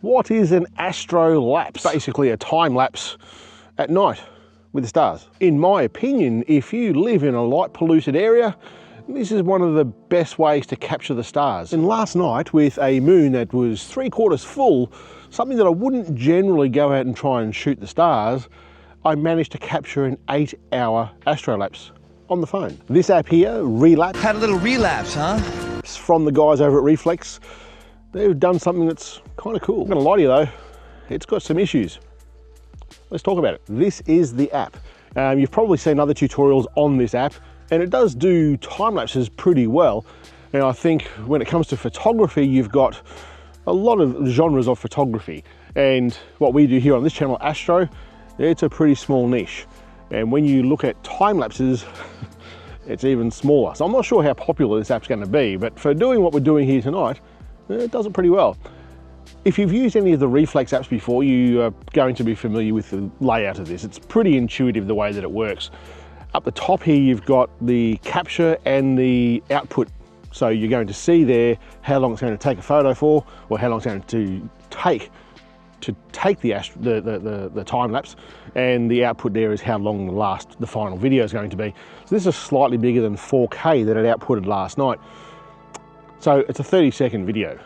What is an astrolapse? Basically a time lapse at night with the stars. In my opinion, if you live in a light polluted area, this is one of the best ways to capture the stars. And last night, with a moon that was 3/4 full, something that I wouldn't generally go out and try and shoot the stars, I managed to capture an 8-hour astrolapse on the phone. This app here, Relapse. Had a little relapse, huh? It's from the guys over at Reflex. They've done something that's kind of cool. I'm gonna lie to you though, it's got some issues. Let's talk about it. This is the app. You've probably seen other tutorials on this app, and it does do time lapses pretty well. And I think when it comes to photography, you've got a lot of genres of photography. And what we do here on this channel, Astro, it's a pretty small niche. And when you look at time lapses, it's even smaller. So I'm not sure how popular this app's gonna be, but for doing what we're doing here tonight, it does it pretty well. If you've used any of the Reflex apps before, you are going to be familiar with the layout of this. It's pretty intuitive the way that it works. Up the top here, you've got the capture and the output. So you're going to see there how long it's going to take a photo for, or how long it's going to take the time lapse, and the output there is how long the final video is going to be. So this is slightly bigger than 4K that it outputted last night. So it's a 30-second video.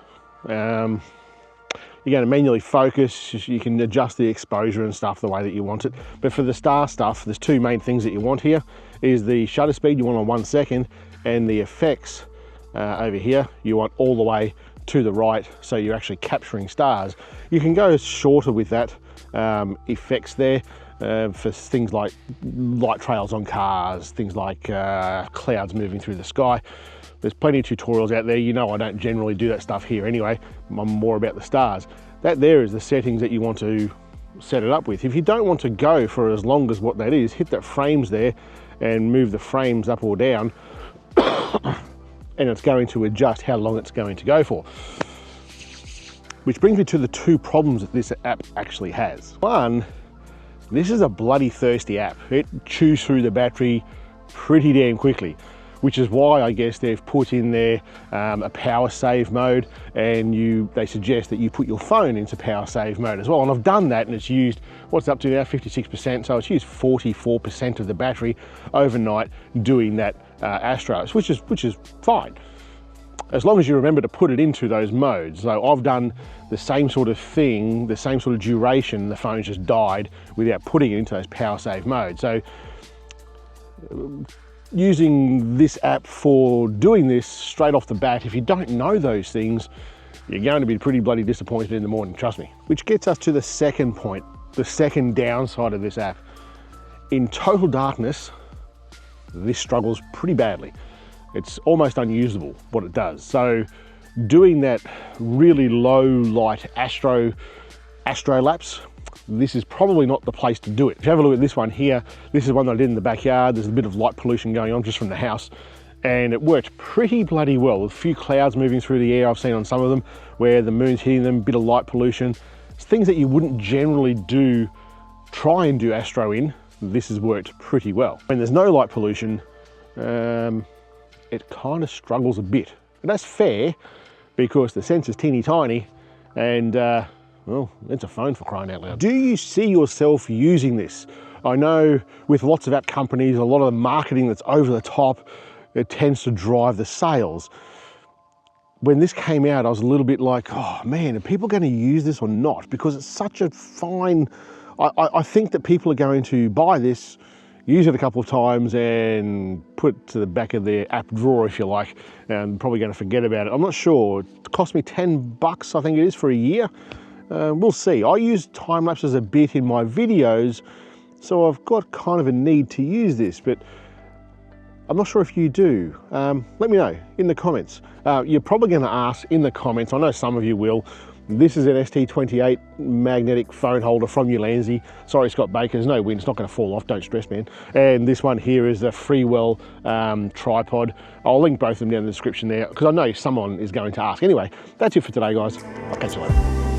You're going to manually focus, you can adjust the exposure and stuff the way that you want it. But for the star stuff, there's two main things that you want here. Is the shutter speed you want on 1 second, and the effects over here you want all the way to the right, so you're actually capturing stars. You can go shorter with that effects there for things like light trails on cars, things like clouds moving through the sky. There's plenty of tutorials out there. You know I don't generally do that stuff here anyway. I'm more about the stars. That there is the settings that you want to set it up with. If you don't want to go for as long as what that is, hit that frames there and move the frames up or down and it's going to adjust how long it's going to go for. Which brings me to the two problems that this app actually has. One, this is a bloody thirsty app. It chews through the battery pretty damn quickly, which is why I guess they've put in there a power save mode, and they suggest that you put your phone into power save mode as well. And I've done that, and it's used, what's it up to now, 56%, so it's used 44% of the battery overnight doing that Astro, which is fine, as long as you remember to put it into those modes. So I've done the same sort of thing, the same sort of duration, the phone's just died without putting it into those power save modes. So using this app for doing this straight off the bat, if you don't know those things, you're going to be pretty bloody disappointed in the morning, trust me. Which gets us to the second point, the second downside of this app. In total darkness, this struggles pretty badly. It's almost unusable what it does. So doing that really low light astrolapse, this is probably not the place to do it. If you have a look at this one here, this is one that I did in the backyard. There's a bit of light pollution going on just from the house, and it worked pretty bloody well. With a few clouds moving through the air I've seen on some of them, where the moon's hitting them, bit of light pollution. It's things that you wouldn't generally try and do astro in. This has worked pretty well. When there's no light pollution, it kind of struggles a bit. And that's fair, because the sensor's teeny tiny, and well, it's a phone for crying out loud. Do you see yourself using this? I know with lots of app companies, a lot of the marketing that's over the top, it tends to drive the sales. When this came out, I was a little bit like, oh man, are people going to use this or not? Because it's such a fine, I think that people are going to buy this, use it a couple of times and put it to the back of their app drawer, if you like, and probably going to forget about it. I'm not sure. It cost me 10 bucks, I think it is, for a year. We'll see. I use time lapses a bit in my videos, so I've got kind of a need to use this, but I'm not sure if you do. Let me know in the comments. You're probably going to ask in the comments, I know some of you will, this is an ST28 magnetic phone holder from Ulanzi. Sorry, Scott Baker, there's no wind, it's not going to fall off, don't stress, man. And this one here is a Freewell tripod. I'll link both of them down in the description there, because I know someone is going to ask. Anyway, that's it for today, guys. I'll catch you later.